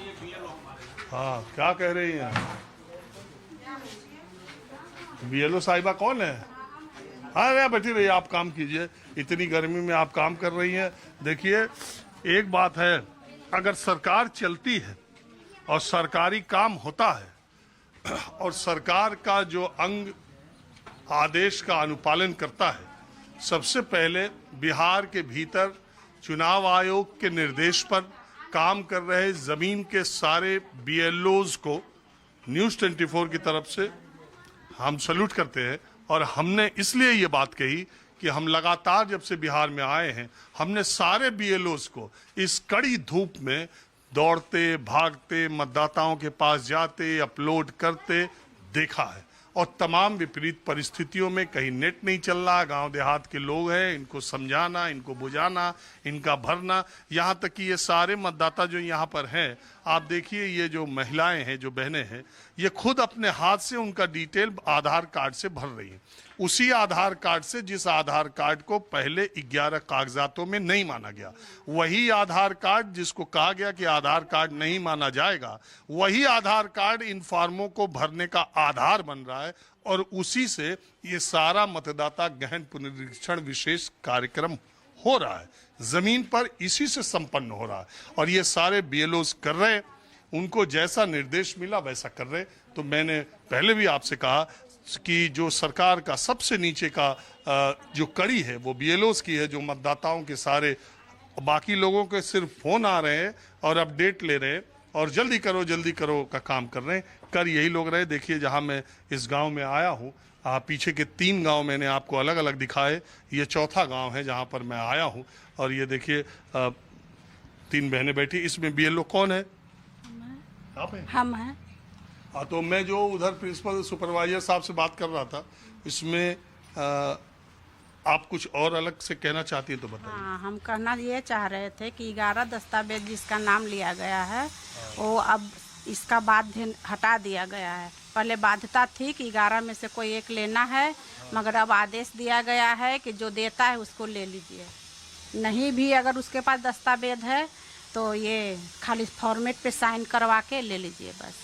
हाँ, क्या कह रही हैं? बीएलओ साहिबा कौन है? हाँ, अरे बैठी रहिए, आप काम कीजिए। इतनी गर्मी में आप काम कर रही हैं। देखिए, एक बात है, अगर सरकार चलती है और सरकारी काम होता है और सरकार का जो अंग आदेश का अनुपालन करता है, सबसे पहले बिहार के भीतर चुनाव आयोग के निर्देश पर काम कर रहे जमीन के सारे बीएलओज को न्यूज़ 24 की तरफ से हम सैल्यूट करते हैं। और हमने इसलिए ये बात कही कि हम लगातार जब से बिहार में आए हैं, हमने सारे बीएलओज को इस कड़ी धूप में दौड़ते भागते, मतदाताओं के पास जाते, अपलोड करते देखा है। और तमाम विपरीत परिस्थितियों में, कहीं नेट नहीं चल रहा, गांव देहात के लोग हैं, इनको समझाना, इनको बुझाना, इनका भरना, यहाँ तक कि ये सारे मतदाता जो यहाँ पर हैं, आप देखिए ये जो महिलाएं हैं, जो बहनें हैं, ये खुद अपने हाथ से उनका डिटेल आधार कार्ड से भर रही हैं। उसी आधार कार्ड से जिस आधार कार्ड को पहले 11 कागजातों में नहीं माना गया, वही आधार कार्ड जिसको कहा गया कि आधार कार्ड नहीं माना जाएगा, वही आधार कार्ड इन फॉर्मों को भरने का आधार बन रहा है। और उसी से ये सारा मतदाता गहन पुनरीक्षण विशेष कार्यक्रम हो रहा है, जमीन पर इसी से संपन्न हो रहा है। और ये सारे बीएलओज कर रहे हैं, उनको जैसा निर्देश मिला वैसा कर रहे। तो मैंने पहले भी आपसे कहा कि जो सरकार का सबसे नीचे का जो कड़ी है वो बीएलओज की है, जो मतदाताओं के सारे, बाकी लोगों के सिर्फ फोन आ रहे हैं और अपडेट ले रहे हैं और जल्दी करो का काम कर रहे हैं। कर यही लोग रहे। देखिए, जहां मैं इस गांव में आया हूं, पीछे के 3 गांव मैंने आपको अलग अलग दिखाए, ये चौथा गांव है जहां पर मैं आया हूं। और ये देखिए 3 बहनें बैठी। इसमें बीएलओ कौन है? आप हैं? हम हैं। हाँ, तो मैं जो उधर प्रिंसिपल सुपरवाइजर साहब से बात कर रहा था, इसमें आप कुछ और अलग से कहना चाहती है तो बताइए। हाँ, हम कहना ये चाह रहे थे कि 11 दस्तावेज जिसका नाम लिया गया है, वो अब इसका बाध्य हटा दिया गया है। पहले बाध्यता थी कि 11 में से कोई एक लेना है, मगर अब आदेश दिया गया है कि जो देता है उसको ले लीजिए। नहीं भी अगर उसके पास दस्तावेज है तो ये खाली फॉर्मेट पे साइन करवा के ले लीजिए बस।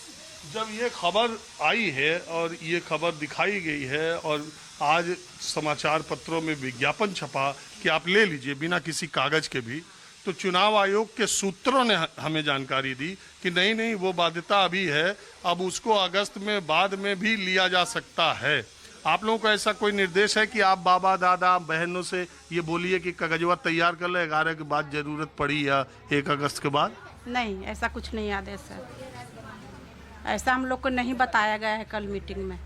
जब ये खबर आई है और ये खबर दिखाई गई है और आज समाचार पत्रों में विज्ञापन छपा कि आप ले लीजिए बिना किसी कागज के भी, तो चुनाव आयोग के सूत्रों ने हमें जानकारी दी कि नहीं, वो बाध्यता अभी है, अब उसको अगस्त में बाद में भी लिया जा सकता है। आप लोगों को ऐसा कोई निर्देश है कि आप बाबा दादा बहनों से ये बोलिए कि कागजवा तैयार कर ले, 11 के बाद जरूरत पड़ी या 1 अगस्त के बाद? नहीं, ऐसा कुछ नहीं आदेश है। ऐसा हम लोग को नहीं बताया गया है कल मीटिंग में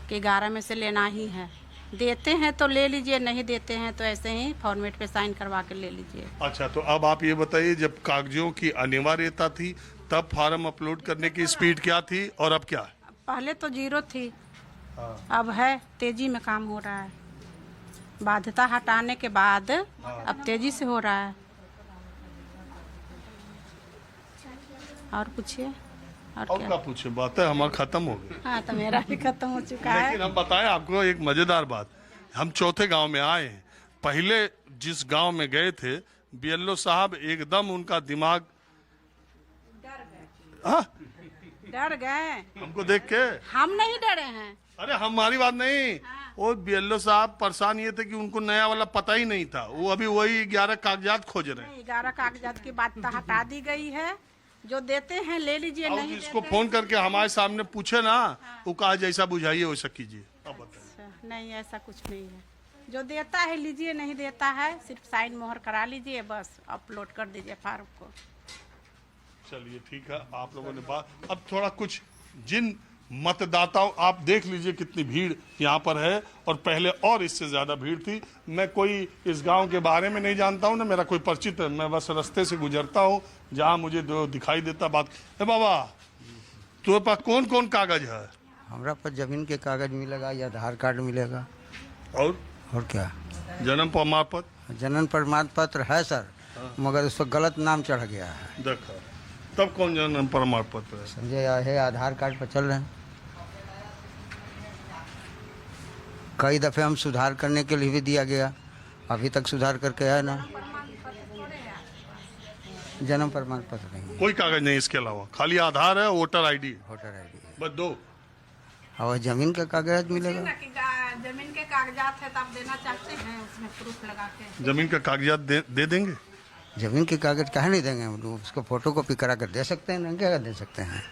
कि 11 में से लेना ही है। देते हैं तो ले लीजिए, नहीं देते हैं तो ऐसे ही फॉर्मेट पे साइन करवा के ले लीजिए। अच्छा, तो अब आप ये बताइए, जब कागजों की अनिवार्यता थी तब फार्म अपलोड करने की स्पीड क्या थी और अब क्या है? पहले तो 0 थी, अब है, तेजी में काम हो रहा है। बाध्यता हटाने के बाद अब तेजी से हो रहा है। और पूछिए। और क्या पूछे, बातें हमारा खत्म हो गई। हाँ, तो मेरा भी खत्म हो चुका है। लेकिन हम बताएं आपको एक मजेदार बात, हम चौथे गांव में आए हैं। पहले जिस गांव में गए थे, बीएलओ साहब एकदम उनका दिमाग डर गए हमको देख के। हम नहीं डरे हैं। अरे हमारी बात नहीं, वो बीएलओ साहब परेशान ये थे कि उनको नया वाला पता ही नहीं था, वो अभी वही 11 कागजात खोज रहे हैं। 11 कागजात की बात तो हटा दी गई है, जो देते हैं ले लीजिए, नहीं इसको फोन करके हमारे सामने पूछे ना, वो कहा जैसा बुझाइए वैसा कीजिए। अब बताइए। नहीं, ऐसा कुछ नहीं है। जो देता है लीजिए, नहीं देता है सिर्फ साइन मोहर करा लीजिए, बस अपलोड कर दीजिए फार्म को। चलिए ठीक है, आप लोगों ने बात। अब थोड़ा कुछ जिन मतदाताओं, आप देख लीजिए कितनी भीड़ यहाँ पर है और पहले और इससे ज्यादा भीड़ थी। मैं कोई इस गांव के बारे में नहीं जानता हूँ ना, मेरा कोई परिचित है, मैं बस रास्ते से गुजरता हूँ जहाँ मुझे दिखाई देता बात। बाबा, तुम्हारे पास कौन कौन कागज है? हमारा पास जमीन के कागज मिलेगा या आधार कार्ड मिलेगा। और क्या? जन्म प्रमाण पत्र? जन्म प्रमाण पत्र है सर, मगर उस पर गलत नाम चढ़ गया है। देखा, तब कौन जन्म प्रमाण पत्र है? समझे, है आधार कार्ड पर चल रहे हैं। कई दफ़े हम सुधार करने के लिए भी दिया गया, अभी तक सुधार करके आया ना। जन्म प्रमाण पत्र नहीं है, कोई कागज नहीं इसके अलावा, खाली आधार है, वोटर आईडी है, वोटर आईडी है। बस दो। और जमीन का कागज मिलेगा? जमीन के कागजात है तो आप देना चाहते हैं उसमें प्रूफ लगा के? जमीन का कागजात दे देंगे। जमीन के कागज काहे नहीं देंगे हम लोग? उसको फोटो कॉपी करा कर दे सकते हैं, नहीं क्या दे सकते हैं?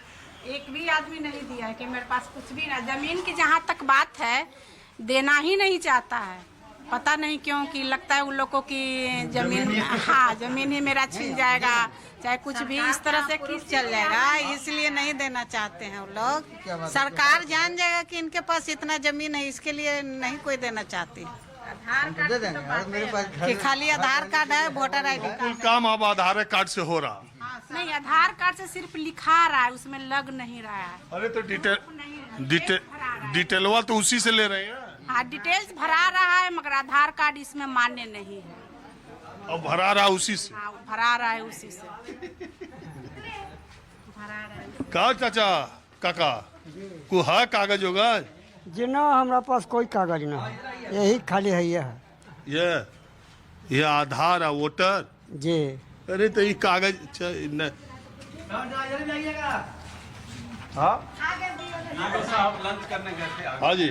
एक भी आदमी नहीं दिया है कि मेरे पास कुछ भी ना। जमीन की जहाँ तक बात है देना ही नहीं चाहता है, पता नहीं क्यों, कि लगता है उन लोगों की जमीन, हाँ जमीन ही मेरा छीन जाएगा, चाहे कुछ भी इस तरह से किस चल जाएगा, इसलिए नहीं देना चाहते हैं वो लोग। सरकार जान जाएगा कि इनके पास इतना जमीन है, इसके लिए नहीं कोई देना चाहती। दे देंगे। और मेरे पास कि खाली आधार कार्ड है, वोटर आईडी कुल काम अब आधार कार्ड से हो रहा। नहीं, आधार कार्ड से सिर्फ लिखा रहा है, उसमें लग नहीं रहा है। अरे तो डिटेलवा तो उसी से ले रहे हैं। हाँ डिटेल्स भरा रहा है, मगर आधार कार्ड इसमें मान्य नहीं है। अब भरा रहा उसी से। हाँ भरा रहा है उसी से, भरा रहा है। का चाचा काका को है कागज होगा? जी ना, हमारा पास कोई कागज ना है, यही खाली है ये आधार है, वोटर। जी। अरे तो ये कागज हाँ हाँ जी,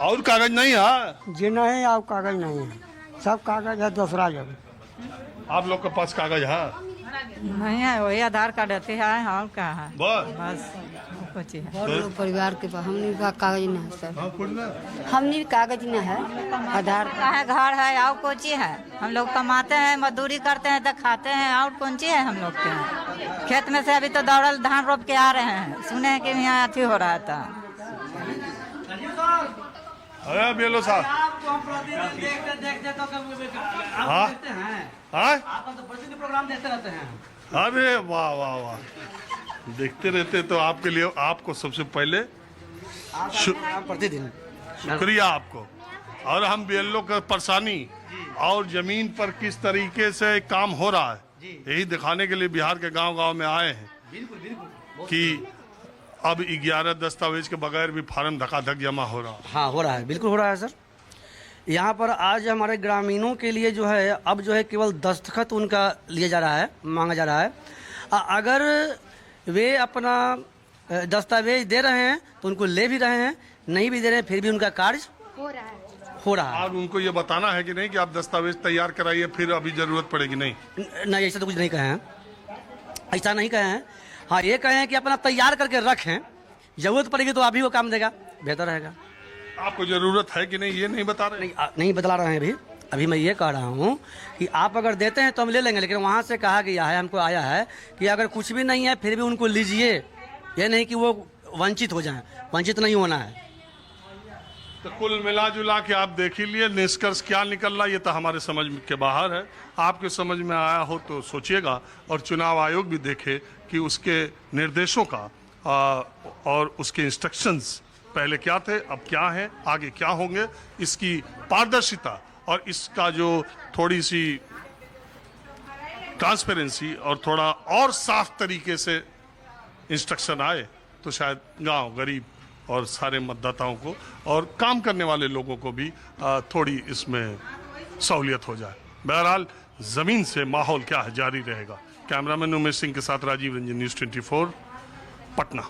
और कागज नहीं है? जी नहीं, आप कागज नहीं है, सब कागज है दूसरा जगह। आप लोग के पास कागज है? नहीं है, वही आधार कार्ड रहते हैं और क्या है, बस बस कुछ है। और लोग परिवार के पास हमने का कागज न है सर, हाँ, कुछ ना। हमने कागज न है, आधार का है, घर है और कौन चीज है। हम लोग कमाते हैं, मजदूरी करते हैं तो खाते हैं, और कौन चीज है हम लोग के। खेत में से अभी तो दौड़ल धान रोप के आ रहे हैं, सुने हैं कि यहाँ अथी हो रहा था। अरे बेलो साहब, हाँ हाँ, प्रोग्राम देखते रहते हैं। अरे वाह वाह वाह, देखते रहते तो आपके लिए, आपको सबसे पहले प्रतिदिन शुक्रिया आपको। और हम बीएलओ का परेशानी और जमीन पर किस तरीके से काम हो रहा है, यही दिखाने के लिए बिहार के गांव-गांव में आए हैं कि अब 11 दस्तावेज के बगैर भी फार्म धकाधक जमा हो रहा है। हाँ हो रहा है, बिल्कुल हो रहा है सर। यहाँ पर आज हमारे ग्रामीणों के लिए जो है, अब जो है केवल दस्तखत उनका लिया जा रहा है, मांगा जा रहा है। अगर वे अपना दस्तावेज दे रहे हैं तो उनको ले भी रहे हैं, नहीं भी दे रहे हैं फिर भी उनका कार्य हो रहा है। और उनको ये बताना है कि नहीं कि आप दस्तावेज तैयार कराइए, फिर अभी जरूरत पड़ेगी? नहीं नहीं, ऐसा तो कुछ नहीं कहे हैं, ऐसा नहीं कहे हैं। हाँ ये कहे हैं कि अपना तैयार करके रखें, जरूरत पड़ेगी तो आप ही वो काम देगा, बेहतर रहेगा। आपको जरूरत है कि नहीं ये नहीं बता रहे? नहीं बतला रहे हैं अभी मैं ये कह रहा हूँ कि आप अगर देते हैं तो हम ले लेंगे, लेकिन वहाँ से कहा गया है, हमको आया है कि अगर कुछ भी नहीं है फिर भी उनको लीजिए, ये नहीं कि वो वंचित हो जाएं, वंचित नहीं होना है। तो कुल मिला जुला के आप देख ही लिए, निष्कर्ष क्या निकल रहा ये तो हमारे समझ के बाहर है। आपके समझ में आया हो तो सोचिएगा, और चुनाव आयोग भी देखे कि उसके निर्देशों का और उसके इंस्ट्रक्शंस पहले क्या थे, अब क्या है, आगे क्या होंगे, इसकी पारदर्शिता और इसका जो थोड़ी सी ट्रांसपेरेंसी और थोड़ा और साफ तरीके से इंस्ट्रक्शन आए तो शायद गांव, गरीब और सारे मतदाताओं को और काम करने वाले लोगों को भी थोड़ी इसमें सहूलियत हो जाए। बहरहाल जमीन से माहौल क्या है जारी रहेगा। कैमरामैन उमेश सिंह के साथ राजीव रंजन, न्यूज़ 24 पटना।